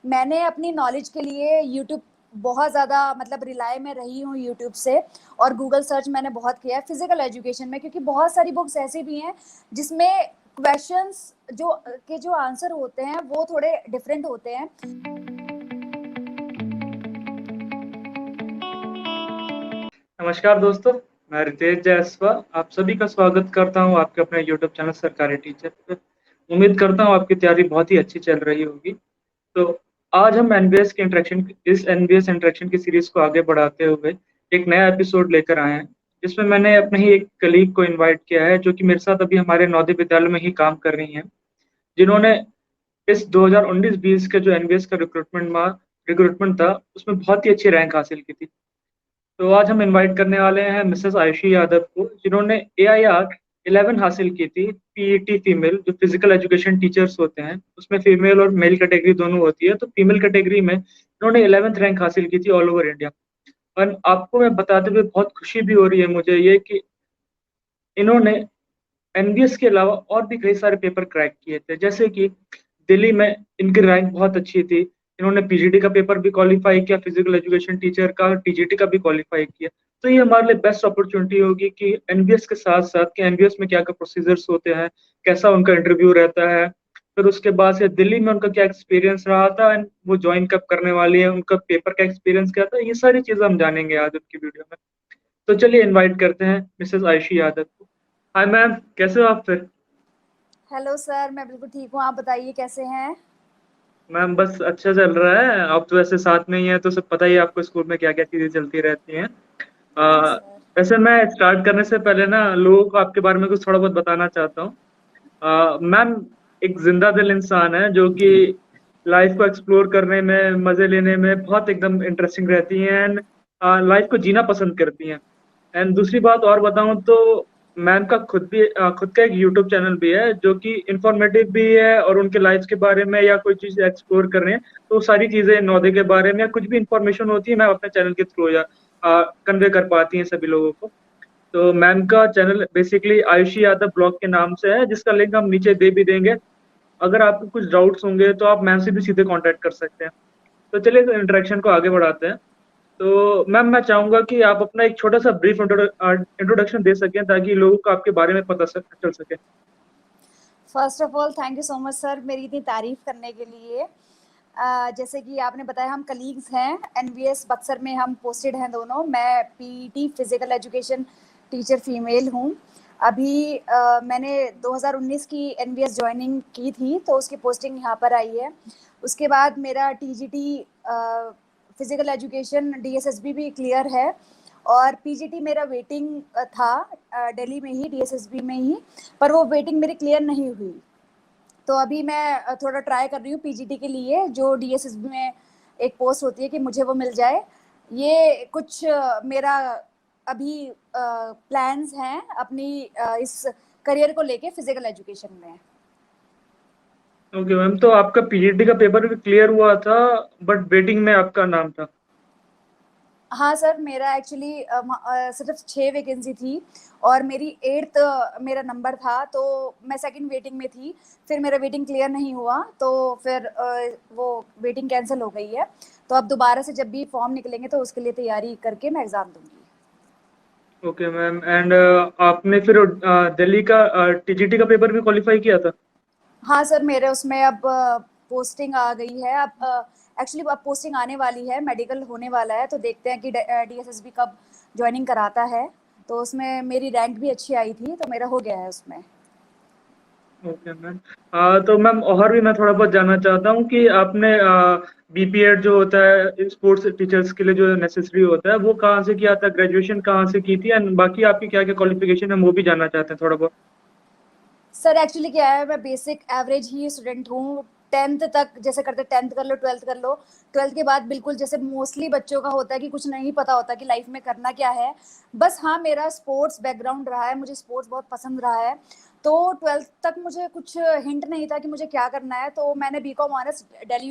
मैंने अपनी नॉलेज के लिए यूट्यूब बहुत ज़्यादा मतलब रिलाय में रही हूँ यूट्यूब से। और गूगल सर्च मैंने बहुत किया है फिजिकल एजुकेशन में, क्योंकि बहुत सारी बुक्स ऐसी भी हैं जिसमें क्वेश्चंस जो आंसर होते हैं वो थोड़े डिफरेंट होते हैं। नमस्कार दोस्तों, मैं रितेश जायसवाल आप सभी का स्वागत करता हूं आपके अपने यूट्यूब चैनल सरकारी टीचर पे। उम्मीद करता हूं आपकी तैयारी बहुत ही अच्छी चल रही होगी। तो आज हम एनबीएस इंटरेक्शन की सीरीज को आगे बढ़ाते हुए एक नया एपिसोड लेकर आए हैं, जिसमें मैंने अपने ही एक कलीग को इनवाइट किया है जो कि मेरे साथ अभी हमारे नवोदय विद्यालय में ही काम कर रही हैं, जिन्होंने इस 2019-20 के जो एनबीएस का रिक्रूटमेंट था उसमें बहुत ही अच्छी रैंक हासिल की थी। तो आज हम इनवाइट करने वाले हैं मिसेस आयुषी यादव को, जिन्होंने AIR 11 हासिल की थी। पीईटी फीमेल, जो फिजिकल एजुकेशन टीचर्स होते हैं उसमें फीमेल और मेल कैटेगरी दोनों होती है, तो फीमेल कैटेगरी में इन्होंने 11th रैंक हासिल की थी ऑल ओवर इंडिया। और आपको मैं बताते हुए बहुत खुशी भी हो रही है मुझे ये कि इन्होंने एनबीएस के अलावा और भी कई सारे पेपर क्रैक किए थे, जैसे कि दिल्ली में इनकी रैंक बहुत अच्छी थी। इन्होंने पीजीटी का पेपर भी क्वालिफाई किया, फिजिकल एजुकेशन टीचर का टीजीटी का भी क्वालिफाई किया। तो ये हमारे लिए बेस्ट अपॉर्चुनिटी होगी कि एनबीएस के साथ साथ कि एनबीएस में क्या क्या प्रोसीजर्स होते हैं, कैसा उनका इंटरव्यू रहता है, फिर उसके बाद से दिल्ली में उनका क्या एक्सपीरियंस रहा था एंड वो ज्वाइन कब करने वाली है, उनका पेपर का एक्सपीरियंस क्या था, ये सारी चीजें हम जानेंगे आज उनकी वीडियो में। तो चलिए इनवाइट करते हैं मिसेस आयुषी यादव को। हाय मैम, कैसे हो आप फिर? हेलो सर, मैं बिल्कुल ठीक हूँ। आप बताइए कैसे हैं? मैम बस अच्छा चल रहा है। आप तो वैसे साथ में ही हैं तो सब पता ही है आपको स्कूल में क्या क्या चीजें चलती रहती हैं। जी अ, सर। वैसे मैं स्टार्ट करने से पहले ना लोगों को आपके बारे में कुछ थोड़ा बहुत बताना चाहता हूँ। मैम एक जिंदा दिल इंसान है जो कि लाइफ को एक्सप्लोर करने में, मजे लेने में बहुत एकदम इंटरेस्टिंग रहती हैं एंड लाइफ को जीना पसंद करती हैं। एंड दूसरी बात और बताऊं तो मैम का खुद का एक यूट्यूब चैनल भी है जो कि इंफॉर्मेटिव भी है, और उनके लाइफ के बारे में या कोई चीज एक्सप्लोर कर रहे हैं तो सारी चीजें नौदे के बारे में या कुछ भी इंफॉर्मेशन होती है मैम अपने चैनल के थ्रू या कन्वे कर पाती हैं सभी लोगों को। तो मैम का channel basically Ayushi Yadav blog के नाम से है, जिसका लिंक हम नीचे दे भी देंगे। अगर आपको कुछ डाउट्स होंगे तो आप मैम से भी सीधे कांटेक्ट कर सकते हैं। तो चलिए इंटरेक्शन को आगे बढ़ाते हैं। तो मैम मैं चाहूंगा कि आप अपना एक छोटा सा ब्रीफ इंट्रोडक्शन दे सकें ताकि लोगों को आपके बारे में चल सके। First of all thank you so much sir मेरी इतनी तारीफ करने के लिए। जैसे कि आपने बताया हम कलीग्स हैं, एनवीएस बक्सर में हम पोस्टेड हैं दोनों। मैं PET physical education teacher female हूँ। अभी मैंने 2019 की एनवीएस ज्वाइनिंग की थी तो उसकी पोस्टिंग यहाँ पर आई है। उसके बाद मेरा टीजीटी फिजिकल एजुकेशन डीएसएसबी भी क्लियर है, और पीजीटी मेरा वेटिंग था दिल्ली में ही डीएसएसबी में ही, पर वो वेटिंग मेरी क्लियर नहीं हुई। तो अभी मैं थोड़ा ट्राई कर रही हूँ पीजीटी के लिए, जो डीएसएसबी में एक पोस्ट होती है कि मुझे वो मिल जाए। ये कुछ मेरा अभी प्लान्स हैं अपनी इस करियर को लेके फिजिकल एजुकेशन में। ओके मैम, तो आपका पीजीटी का पेपर भी क्लियर हुआ था बट वेटिंग में आपका नाम था। हाँ सर, मेरा एक्चुअली सिर्फ 6 वैकेंसी थी और मेरी 8th मेरा नंबर था, तो मैं सेकंड वेटिंग में थी। फिर मेरा वेटिंग क्लियर नहीं हुआ तो फिर वो वेटिंग कैंसिल हो गई है। तो अब दोबारा से जब भी फॉर्म निकलेंगे तो उसके लिए तैयारी करके मैं एग्ज़ाम दूंगी। ओके मैम, एंड आपने फिर दिल्ली का टीजीटी का पेपर भी क्वालिफाई किया था? हाँ सर, मेरे उसमें अब पोस्टिंग आ गई है। अब एक्चुअली अब पोस्टिंग आने वाली है, मेडिकल होने वाला है, तो देखते हैं कि डीएसएसबी कब ज्वाइनिंग कराता है। तो उसमें मेरी रैंक भी अच्छी आई थी तो मेरा हो गया है उसमें। Okay ma'am. तो मैम और भी मैं थोड़ा बहुत जानना चाहता हूँ कि आपने बीपीएड जो होता है स्पोर्ट्स टीचर्स के लिए जो नेसेसरी होता है वो कहाँ से किया था, ग्रेजुएशन कहाँ से की थी, एंड बाकी आपकी क्या क्या क्वालिफिकेशन है वो भी जानना चाहते हैं थोड़ा बहुत। सर एक्चुअली क्या है, मैं बेसिक एवरेज ही स्टूडेंट हूँ। 10th तक जैसे करते 10th कर लो, 12th कर लो। 12th के बाद बिल्कुल जैसे मोस्टली बच्चों का होता है कि कुछ नहीं पता होता कि लाइफ में करना क्या है। बस हाँ, मेरा स्पोर्ट्स बैकग्राउंड रहा है, मुझे स्पोर्ट्स बहुत पसंद रहा है। तो 12th तक मुझे कुछ हिंट नहीं था कि मुझे क्या करना है, तो मैंने बीकॉम ऑनर्स दिल्ली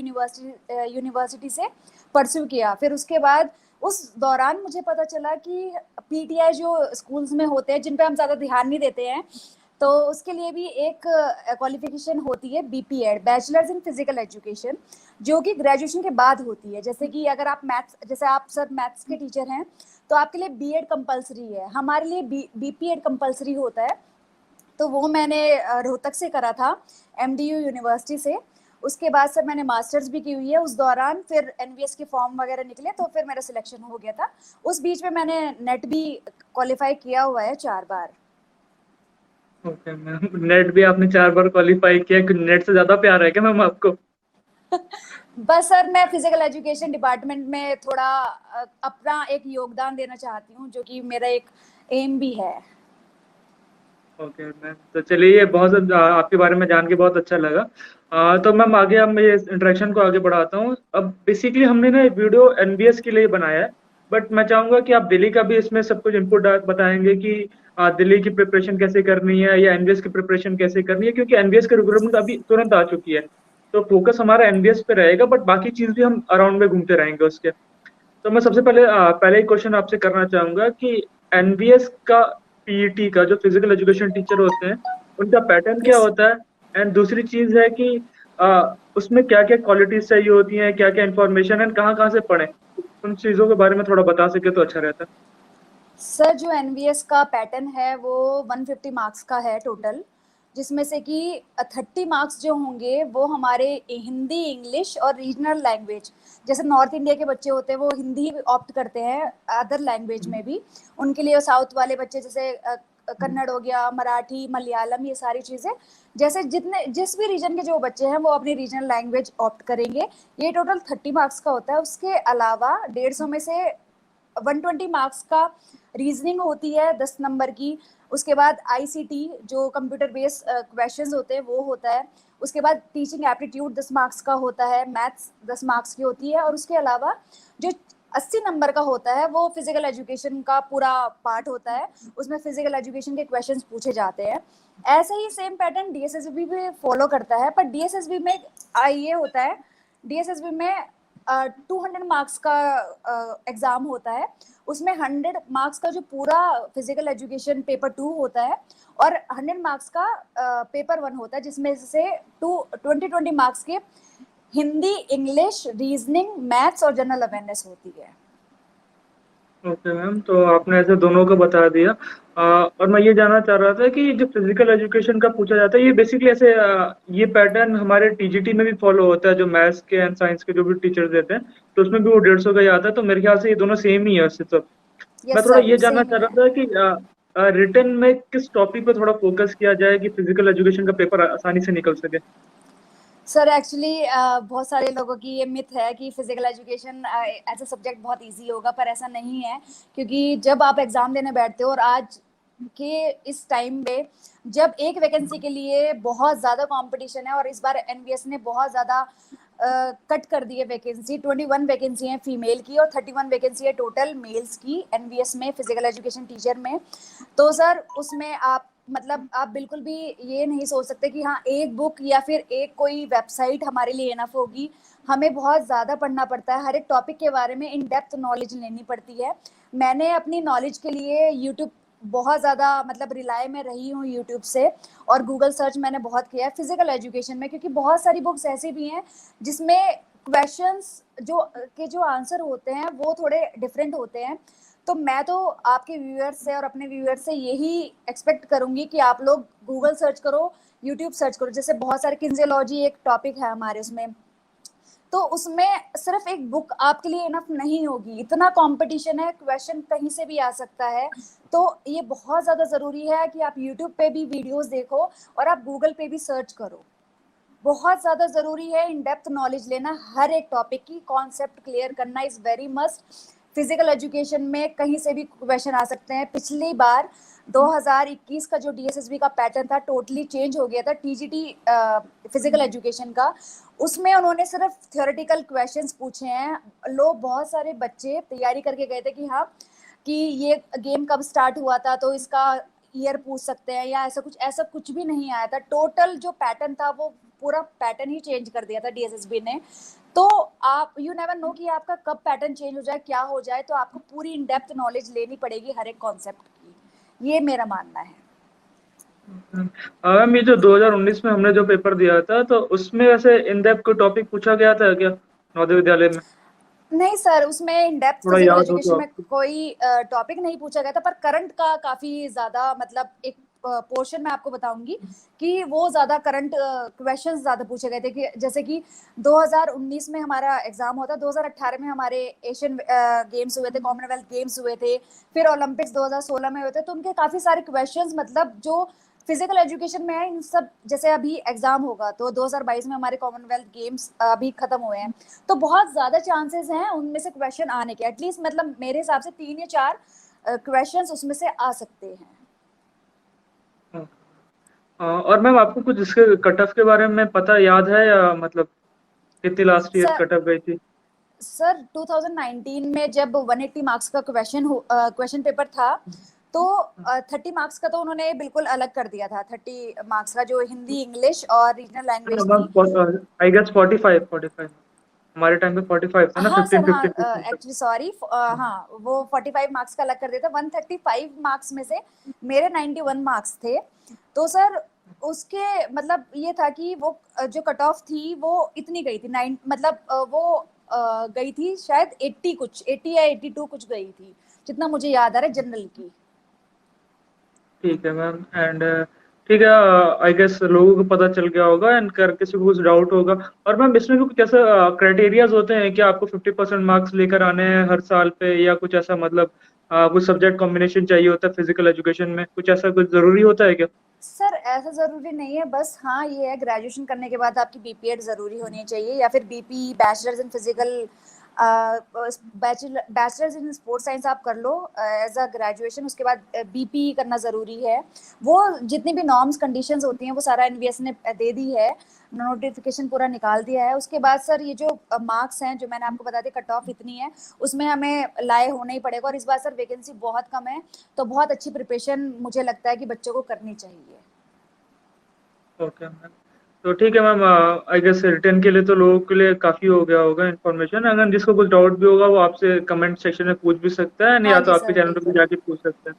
यूनिवर्सिटी से परस्यू किया। फिर उसके बाद उस दौरान मुझे पता चला कि पीटीआई जो स्कूल्स में होते हैं जिन पे हम ज़्यादा ध्यान नहीं देते हैं, तो उसके लिए भी एक क्वालिफिकेशन होती है BPEd, bachelors in physical education, जो कि ग्रेजुएशन के बाद होती है। जैसे कि अगर आप मैथ्स, जैसे आप सर मैथ्स के टीचर हैं तो आपके लिए बीएड कंपलसरी है, हमारे लिए बीपीएड कंपलसरी होता है। तो वो मैंने रोहतक से करा था, एमडीयू यूनिवर्सिटी से। उसके बाद सर मैंने मास्टर्स भी की हुई है। उस दौरान फिर एनवीएस के फॉर्म वगैरह निकले तो फिर मेरा सिलेक्शन हो गया था। उस बीच में मैंने नेट भी क्वालिफाई किया हुआ है 4 बार। ओके मैम, नेट भी आपने 4 बार क्वालिफाई किया, नेट से ज्यादा प्यार है क्या मैम आपको? बस सर मैं फिजिकल एजुकेशन डिपार्टमेंट में थोड़ा अपना एक योगदान देना चाहती हूँ, जो कि मेरा एक एम भी है। ओके मैम, तो चलिए ये बहुत आपके बारे में जान के बहुत अच्छा लगा। तो मैम आगे अब मैं इस इंटरेक्शन को आगे बढ़ाता हूँ। अब बेसिकली हमने ना वीडियो एनबीएस के लिए बनाया है, बट मैं चाहूंगा कि आप दिल्ली का भी इसमें सब कुछ इनपुट बताएंगे कि दिल्ली की प्रिपरेशन कैसे करनी है या एनबीएस की प्रिपरेशन कैसे करनी है, क्योंकि एनबीएस की रिक्रूटमेंट अभी तुरंत आ चुकी है। तो फोकस हमारा एनबीएस पे रहेगा, बट बाकी चीज भी हम अराउंड में घूमते रहेंगे उसके। तो मैं सबसे पहले एक क्वेश्चन आपसे करना चाहूंगा कि एनबीएस का पीईटी का जो फिजिकल एजुकेशन टीचर होते हैं उनका पैटर्न क्या यस। होता है। एंड दूसरी चीज है कि उसमें क्या क्या क्वालिटीज चाहिए होती हैं, क्या क्या इन्फॉर्मेशन एंड कहाँ कहाँ से पढ़ें, उन चीजों के बारे में थोड़ा बता सके तो अच्छा रहता। सर जो एनवीएस का पैटर्न है वो 150 मार्क्स का है टोटल, जिसमें से कि 30 मार्क्स जो होंगे वो हमारे हिंदी, इंग्लिश और रीजनल लैंग्वेज, जैसे नॉर्थ इंडिया के बच्चे होते हैं वो हिंदी ऑप्ट करते हैं अदर लैंग्वेज में भी। उनके लिए साउथ वाले बच्चे जैसे कन्नड़ हो गया, मराठी, मलयालम, ये सारी चीज़ें, जैसे जितने जिस भी रीजन के जो बच्चे हैं वो अपनी रीजनल लैंग्वेज ऑप्ट करेंगे। ये टोटल 30 मार्क्स का होता है। उसके अलावा 150 में से 120 मार्क्स का रीजनिंग होती है 10 नंबर की। उसके बाद आईसीटी जो कंप्यूटर बेस्ड क्वेश्चंस होते हैं वो होता है। उसके बाद टीचिंग एप्टीट्यूड 10 मार्क्स का होता है, मैथ्स 10 मार्क्स की होती है। और उसके अलावा जो 80 नंबर का होता है वो फिजिकल एजुकेशन का पूरा पार्ट होता है, उसमें फिजिकल एजुकेशन के क्वेश्चंस पूछे जाते हैं। ऐसे ही सेम पैटर्न डीएसएसबी भी फॉलो करता है, पर डीएसएसबी में ये होता है, डीएसएसबी में 200 मार्क्स का एग्जाम होता है। उसमें 100 मार्क्स का जो पूरा फिजिकल एजुकेशन पेपर 2 होता है और 100 मार्क्स का पेपर 1 होता है, जिसमें से 20 मार्क्स के हिंदी, इंग्लिश, रीजनिंग, मैथ्स और जनरल अवेयरनेस होती है। ओके मैम, तो आपने ऐसे दोनों को बता दिया। और मैं ये जानना चाह रहा था कि जो फिजिकल एजुकेशन का पूछा जाता है ये बेसिकली ऐसे ये पैटर्न हमारे टीजीटी में भी फॉलो होता है, जो मैथ्स के एंड साइंस के जो भी टीचर्स देते हैं तो उसमें भी वो 150 का ही आता है। तो मेरे ख्याल से ये दोनों सेम ही है उससे। तो मैं यस थोड़ा सर, ये जानना सेम चाह ही है। रहा था कि रिटर्न में किस टॉपिक पे थोड़ा फोकस किया जाए कि फिजिकल एजुकेशन का पेपर आसानी से निकल सके। सर एक्चुअली बहुत सारे लोगों की ये मिथ है कि physical education as a subject बहुत इजी होगा, पर ऐसा नहीं है। क्योंकि जब आप एग्जाम देने बैठते हो और आज के इस टाइम पे जब एक वैकेंसी के लिए बहुत ज़्यादा कंपटीशन है, और इस बार एनवीएस ने बहुत ज़्यादा कट कर दी है वैकेंसी, 21 वैकेंसी है फीमेल की और 31 वैकेंसी है टोटल मेल्स की एनवीएस में फिजिकल एजुकेशन टीचर में। तो सर उसमें आप मतलब आप बिल्कुल भी ये नहीं सोच सकते कि हाँ एक बुक या फिर एक कोई वेबसाइट हमारे लिए इनफ होगी। हमें बहुत ज़्यादा पढ़ना पड़ता है, हर एक टॉपिक के बारे में इन डेप्थ नॉलेज लेनी पड़ती है। मैंने अपनी नॉलेज के लिए यूट्यूब बहुत ज़्यादा मतलब रिलाय में रही हूँ यूट्यूब से, और गूगल सर्च मैंने बहुत किया है फिजिकल एजुकेशन में, क्योंकि बहुत सारी बुक्स ऐसी भी हैं जिसमें क्वेश्चंस जो आंसर होते हैं वो थोड़े डिफरेंट होते हैं। तो मैं तो आपके व्यूअर्स से और अपने व्यूअर्स से यही एक्सपेक्ट करूंगी कि आप लोग गूगल सर्च करो, यूट्यूब सर्च करो। जैसे बहुत सारे किन्जियोलॉजी एक टॉपिक है हमारे उसमें, तो उसमें सिर्फ एक बुक आपके लिए इनफ नहीं होगी, इतना कंपटीशन है, क्वेश्चन कहीं से भी आ सकता है। तो ये बहुत ज़्यादा ज़रूरी है कि आप यूट्यूब पे भी वीडियोस देखो और आप गूगल पे भी सर्च करो। बहुत ज़्यादा ज़रूरी है इन डेप्थ नॉलेज लेना, हर एक टॉपिक की कॉन्सेप्ट क्लियर करना is very must. Physical education में कहीं से भी क्वेश्चन आ सकते हैं। पिछली बार 2021 का जो डीएसएसबी का पैटर्न था टोटली चेंज हो गया था टीजीटी फिजिकल एजुकेशन का। उसमें उन्होंने सिर्फ थियोरेटिकल क्वेश्चंस पूछे हैं। लोग बहुत सारे बच्चे तैयारी करके गए थे कि हाँ कि ये गेम कब स्टार्ट हुआ था तो इसका ईयर पूछ सकते हैं या ऐसा कुछ भी नहीं आया था। टोटल जो पैटर्न था वो पूरा पैटर्न ही चेंज कर दिया था डीएसएसबी ने। तो आप यू नेवर नो कि आपका कब पैटर्न चेंज हो जाए, क्या हो जाए। तो आपको पूरी इन डेप्थ नॉलेज लेनी पड़ेगी हर एक कॉन्सेप्ट की, ये मेरा मानना है। मैम ये जो 2019 में हमने जो पेपर दिया था तो उसमें वैसे इन डेप्थ कोई टॉपिक पूछा गया था क्या नवोदय विद्यालय में? नहीं सर, उसमें इन डेप्थ थोड़ा फिजिकल याद हो तो एजुकेशन में आपको। कोई टॉपिक नहीं पूछा गया था, पर करंट का काफी ज्यादा मतलब एक पोर्शन मैं आपको बताऊंगी कि वो ज्यादा करंट क्वेश्चंस ज्यादा पूछे गए थे कि जैसे कि 2019 में हमारा एग्जाम हुआ था, 2018 में हमारे एशियन गेम्स हुए थे, कॉमनवेल्थ गेम्स हुए थे, फिर ओलंपिक्स 2016 में हुए थे, तो उनके काफी सारे क्वेश्चंस मतलब जो फिजिकल एजुकेशन में है इन सब, जैसे अभी एग्जाम होगा तो 2022 में हमारे कॉमनवेल्थ गेम्स अभी खत्म हुए हैं, तो बहुत ज्यादा चांसेस हैं उनमें से क्वेश्चन आने के, एटलीस्ट मतलब मेरे हिसाब से 3 या 4 क्वेश्चंस उसमें से आ सकते हैं। और मैम आपको कुछ इसके कट ऑफ के बारे में पता याद है या मतलब कितनी last year sir cut off गई थी? सर 2019 में जब 180 मार्क्स का क्वेश्चन पेपर था, तो 30 मार्क्स का तो उन्होंने बिल्कुल अलग कर दिया था। 30 मार्क्स का जो हिंदी, इंग्लिश और रीजनल लैंग्वेज थी। आई गेस 45 हमारे टाइम पे 45 था ना, हाँ सर, 15 हाँ 15 15। एक्चुअली सॉरी, हाँ वो 45 मार्क्स का अलग कर देता। 135 मार्क्स में से मेरे 91 मार्क्स थे, तो सर उसके मतलब ये था कि वो जो कट ऑफ थी वो इतनी गई थी, 9 मतलब वो गई थी शायद 80 कुछ, 80 या 82 कुछ गई थी, जितना मुझे याद आ रहा है जनरल की। ठीक है मैम एंड ठीक है। आई गेस लोगों को पता चल गया होगा एंड कर किसी को कुछ डाउट होगा। और मैम इसमें भी कुछ ऐसा क्राइटेरियाज होते हैं कि आपको 50% मार्क्स लेकर आने हैं हर साल पे, या कुछ ऐसा मतलब कुछ सब्जेक्ट कॉम्बिनेशन चाहिए होता है फिजिकल एजुकेशन में, कुछ ऐसा कुछ जरूरी होता है क्या? सर ऐसा जरूरी नहीं है, बस हाँ ये है ग्रेजुएशन करने के बाद आपकी बीपीएड जरूरी होनी चाहिए, या फिर BP bachelors in physical, bachelors in sports science आप कर लो एज अ ग्रेजुएशन, उसके बाद बीपी करना जरूरी है। वो जितनी भी नॉर्म्स कंडीशंस होती हैं वो सारा एनवीएस ने दे दी है, नोटिफिकेशन पूरा निकाल दिया है। उसके बाद सर ये जो मार्क्स हैं जो मैंने आपको बता दिया, कट ऑफ इतनी है, उसमें हमें लाए होना ही पड़ेगा, और इस बार सर वैकेंसी बहुत कम है, तो बहुत अच्छी प्रिपरेशन मुझे लगता है कि बच्चों को करनी चाहिए। Okay ma'am. तो ठीक है मैम, आई गेस रिटर्न के लिए तो लोगों के लिए काफ़ी हो गया होगा इन्फॉर्मेशन। अगर जिसको कुछ डाउट भी होगा वो आपसे कमेंट सेक्शन में पूछ भी सकता है, नहीं हाँ या तो जी आपके सर, चैनल पे भी बिल्कुल जाके पूछ सकते हैं।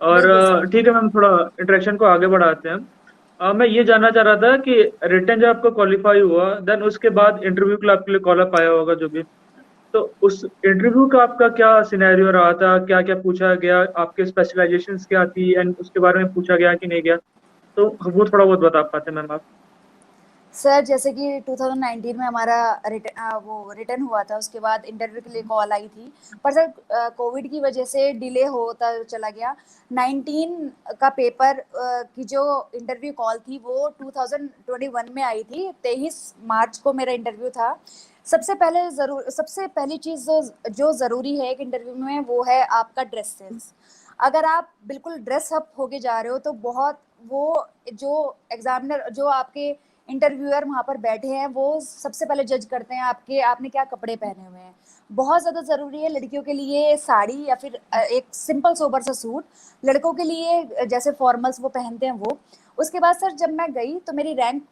और बिल्कुल सर। ठीक है मैम, थोड़ा इंटरेक्शन को आगे बढ़ाते हैं हम। मैं ये जानना चाह रहा था कि रिटर्न जब आपका क्वालिफाई हुआ देन उसके बाद इंटरव्यू के लिए आपके लिए कॉल अप आया होगा जो भी, तो उस इंटरव्यू का आपका क्या सिनेरियो रहा था, क्या क्या पूछा गया, आपके स्पेशलाइजेशंस क्या थी एंड उसके बारे में पूछा गया कि नहीं गया, तो वो थोड़ा बहुत बता पाते मैम आप? सर जैसे कि 2019 में हमारा वो रिटर्न हुआ था, उसके बाद इंटरव्यू के लिए कॉल आई थी, पर सर कोविड की वजह से डिले होता चला गया। 19 का पेपर की जो इंटरव्यू कॉल थी वो 2021 में आई थी, 23 मार्च को मेरा इंटरव्यू था। सबसे पहली चीज जो जरूरी है एक इंटरव्यू में वो है आपका ड्रेस सेंस। अगर आप बिल्कुल ड्रेस अप होके जा रहे हो तो बहुत वो जो एग्जामिनर, जो आपके इंटरव्यूअर वहां पर बैठे हैं, वो सबसे पहले जज करते हैं आपने क्या कपड़े पहने हुए हैं। बहुत ज्यादा जरूरी है लड़कियों के लिए साड़ी या फिर एक सिंपल सोबर सा सूट, लड़कों के लिए जैसे फॉर्मल्स वो पहनते हैं वो। उसके बाद सर जब मैं गई तो मेरी रैंक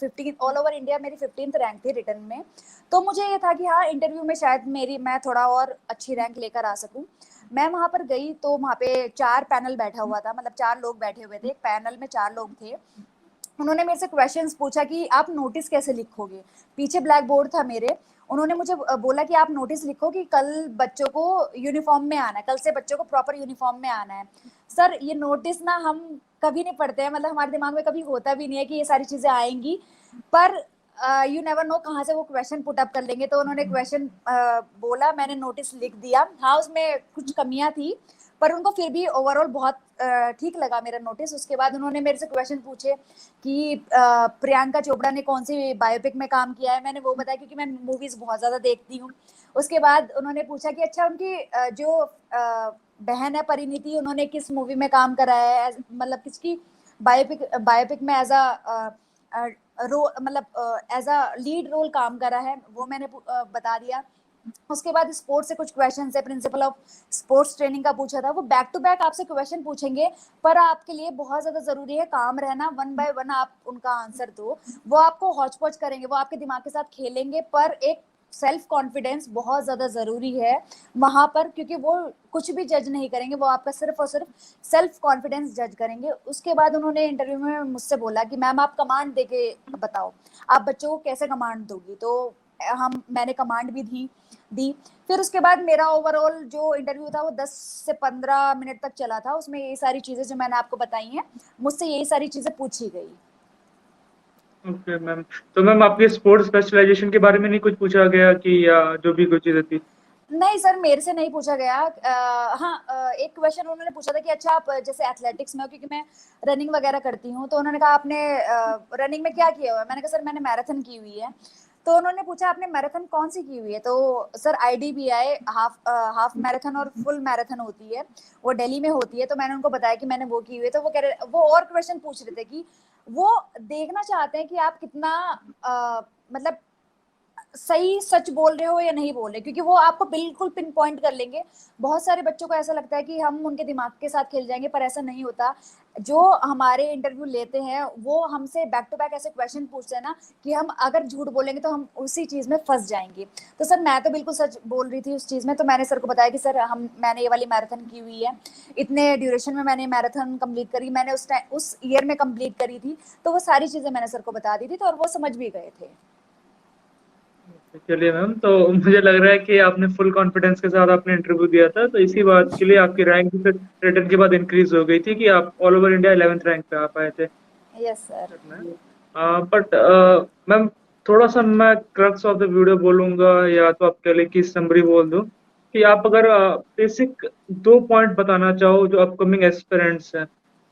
15 ऑल ओवर इंडिया, मेरी 15th रैंक थी रिटर्न में, तो मुझे ये था कि हाँ इंटरव्यू में शायद मैं थोड़ा और अच्छी रैंक लेकर आ सकूं। मैं वहां पर गई तो वहां पे 4 पैनल बैठा हुआ था, मतलब 4 लोग बैठे हुए थे, एक पैनल में 4 लोग थे। उन्होंने मेरे से क्वेश्चंस पूछा कि आप नोटिस कैसे लिखोगे। पीछे ब्लैक बोर्ड था मेरे, उन्होंने मुझे बोला कि आप नोटिस लिखो कि कल बच्चों को यूनिफॉर्म में आना है, कल से बच्चों को प्रॉपर यूनिफॉर्म में आना है। सर ये नोटिस ना हम कभी नहीं पढ़ते हैं, मतलब हमारे दिमाग में कभी होता भी नहीं है कि ये सारी चीजें आएंगी, पर यू नेवर नो कहाँ से वो क्वेश्चन पुट अप कर लेंगे। तो उन्होंने क्वेश्चन बोला, मैंने नोटिस लिख दिया। हाँ उसमें कुछ कमियां थी, पर उनको फिर भी ओवरऑल बहुत ठीक लगा मेरा नोटिस। उसके बाद उन्होंने मेरे से क्वेश्चन पूछे कि प्रियंका चोपड़ा ने कौन सी बायोपिक में काम किया है। मैंने वो बताया क्योंकि मैं मूवीज बहुत ज्यादा देखती हूँ। उसके बाद उन्होंने पूछा कि अच्छा उनकी जो बहन है परिणीति, उन्होंने किस मूवी में काम करा है, मतलब किसकी बायोपिक में एज अ रोल, मतलब एज अ लीड रोल काम करा है, वो मैंने बता दिया। उसके बाद स्पोर्ट्स से कुछ क्वेश्चन है, प्रिंसिपल ऑफ स्पोर्ट्स ट्रेनिंग का पूछा था। वो बैक टू बैक आपसे क्वेश्चन पूछेंगे, पर आपके लिए बहुत ज्यादा जरूरी है काम रहना, वन बाय वन आप उनका आंसर दो। वो आपको हौच पौच करेंगे, वो आपके दिमाग के साथ खेलेंगे, पर एक सेल्फ कॉन्फिडेंस बहुत ज़्यादा ज़रूरी है वहाँ पर, क्योंकि वो कुछ भी जज नहीं करेंगे, वो आपका सिर्फ और सिर्फ सेल्फ कॉन्फिडेंस जज करेंगे। उसके बाद उन्होंने इंटरव्यू में मुझसे बोला कि मैम आप कमांड दे के बताओ, आप बच्चों को कैसे कमांड दोगी। तो मैंने कमांड भी दी। फिर उसके बाद मेरा ओवरऑल जो इंटरव्यू था वो 10 से 15 मिनट तक चला था। उसमें ये सारी चीज़ें जो मैंने आपको बताई हैं, मुझसे यही सारी चीज़ें पूछी गई। Okay ma'am. तो मैम आपके स्पोर्ट्स स्पेशलाइजेशन के बारे में नहीं कुछ पूछा गया कि या जो भी कोई चीज़ें थी? नहीं सर, मेरे से नहीं पूछा गया। हाँ, एक क्वेश्चन उन्होंने पूछा था कि अच्छा आप जैसे एथलेटिक्स में हो, क्योंकि मैं रनिंग वगैरह करती हूँ, तो उन्होंने कहा आपने रनिंग में क्या किया हुआ है। मैंने कहा सर मैंने मैराथन की हुई है। तो उन्होंने पूछा आपने मैराथन कौन सी की हुई है। तो सर IDBI हाफ मैराथन और फुल मैराथन होती है, वो दिल्ली में होती है। तो मैंने उनको बताया कि मैंने वो की हुई है। तो वो कह रहे, वो और क्वेश्चन पूछ रहे थे कि वो देखना चाहते हैं कि आप कितना मतलब सही सच बोल रहे हो या नहीं बोल रहे, क्योंकि वो आपको बिल्कुल पिन पॉइंट कर लेंगे। बहुत सारे बच्चों को ऐसा लगता है कि हम उनके दिमाग के साथ खेल जाएंगे, पर ऐसा नहीं होता। जो हमारे इंटरव्यू लेते हैं वो हमसे बैक टू बैक ऐसे क्वेश्चन पूछते हैं ना कि हम अगर झूठ बोलेंगे तो हम उसी चीज में फंस जाएंगे। तो सर मैं तो बिल्कुल सच बोल रही थी उस चीज में। तो मैंने सर को बताया कि सर मैंने ये वाली मैराथन की हुई है, इतने ड्यूरेशन में मैंने मैराथन कंप्लीट करी, मैंने उस ईयर में कंप्लीट करी थी। तो वो सारी चीजें मैंने सर को बता दी थी, तो और वो समझ भी गए थे। चलिए मैम, तो मुझे लग रहा है कि आपने फुल कॉन्फिडेंस के साथ आपने इंटरव्यू दिया था, तो इसी बात के लिए आपकी रैंक भी फिर रिटर्न के बाद इंक्रीज हो गई थी कि आप all over India 11th rank पे आ पाए थे। Yes sir. बट मैम, थोड़ा सा मैं क्रक्स ऑफ द वीडियो बोलूंगा, या तो आप कह लें कि समरी बोल दूं, कि आप अगर बेसिक 2 पॉइंट बताना चाहो जो अपकमिंग एस्पिरेंट्स हैं,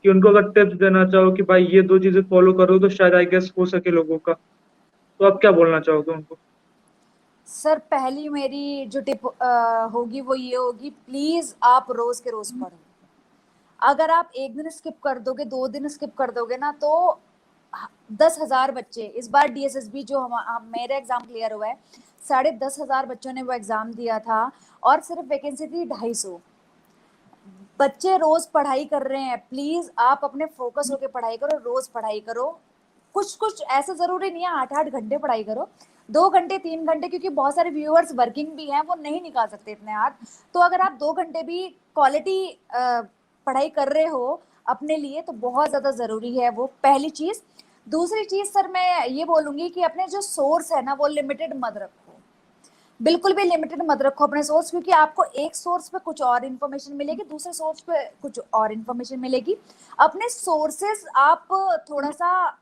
कि उनको अगर टिप्स देना चाहो कि भाई ये 2 चीजें फॉलो करो तो शायद आई गेस हो सके लोगों का, तो आप क्या बोलना चाहोगे उनको? सर पहली मेरी जो टिप होगी वो ये होगी, प्लीज आप रोज के रोज पढ़ो। अगर आप एक दिन स्किप कर दोगे, 2 दिन स्किप कर दोगे ना, तो 10,000 बच्चे इस बार DSSB जो मेरा एग्जाम क्लियर हुआ है, 10,500 बच्चों ने वो एग्जाम दिया था और सिर्फ वैकेंसी थी 250। बच्चे रोज पढ़ाई कर रहे हैं, प्लीज आप अपने फोकस होके पढ़ाई करो, रोज पढ़ाई करो। कुछ कुछ ऐसा जरूरी नहीं है 8-8 घंटे पढ़ाई करो, 2 घंटे 3 घंटे, क्योंकि बहुत सारे व्यूअर्स वर्किंग भी हैं, वो नहीं निकाल सकते इतने आठ। तो अगर आप 2 घंटे भी क्वालिटी पढ़ाई कर रहे हो अपने लिए, तो बहुत ज्यादा जरूरी है वो, पहली चीज। दूसरी चीज सर मैं ये बोलूंगी कि अपने जो सोर्स है ना वो लिमिटेड मत रखो, बिल्कुल भी लिमिटेड मत रखो अपने सोर्स, क्योंकि आपको एक सोर्स पे कुछ और इन्फॉर्मेशन मिलेगी, दूसरे सोर्स पे कुछ और इन्फॉर्मेशन मिलेगी। अपने सोर्सेस आप थोड़ा सा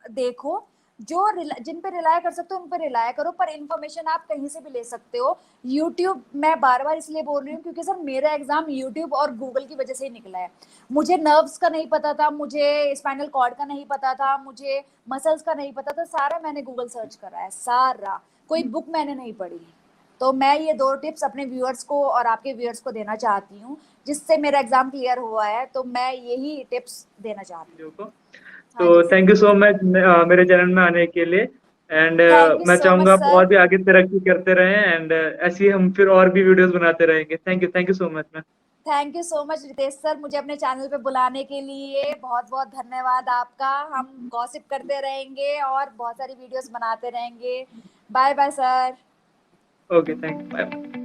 देखो, जो जिन पे रिलाय कर सकते हो उन पे रिलाय करो, पर इन्फॉर्मेशन आप कहीं से भी ले सकते हो। यूट्यूब मैं बार बार इसलिए बोल रही हूँ क्योंकि सर मेरा एग्जाम यूट्यूब और गूगल की वजह से ही निकला है। मुझे नर्व्स का नहीं पता था, मुझे स्पाइनल कॉर्ड का नहीं पता था, मुझे मसल्स का नहीं पता था, सारा मैंने गूगल सर्च करा है, सारा, कोई बुक मैंने नहीं पढ़ी। तो मैं ये 2 टिप्स अपने व्यूअर्स को और आपके व्यूअर्स को देना चाहती हूँ, जिससे मेरा एग्जाम क्लियर हुआ है, तो मैं यही टिप्स देना चाहती हूँ। वीडियो को। हाँ जी तो sir. Thank you so much मेरे चैनल में आने के लिए। एंड थैंक यू मैं सो मच चाहूंगा आप और सर। भी आगे तरक्की करते रहें, एंड ऐसे ही हम फिर और भी वीडियोस बनाते रहेंगे। Thank you so much ma'am. Thank you so much Ritesh sir, मुझे अपने चैनल पे बुलाने के लिए बहुत बहुत धन्यवाद आपका। हम गॉसिप करते रहेंगे और बहुत सारी वीडियोस बनाते रहेंगे। Bye bye sir. Okay, thank you, bye.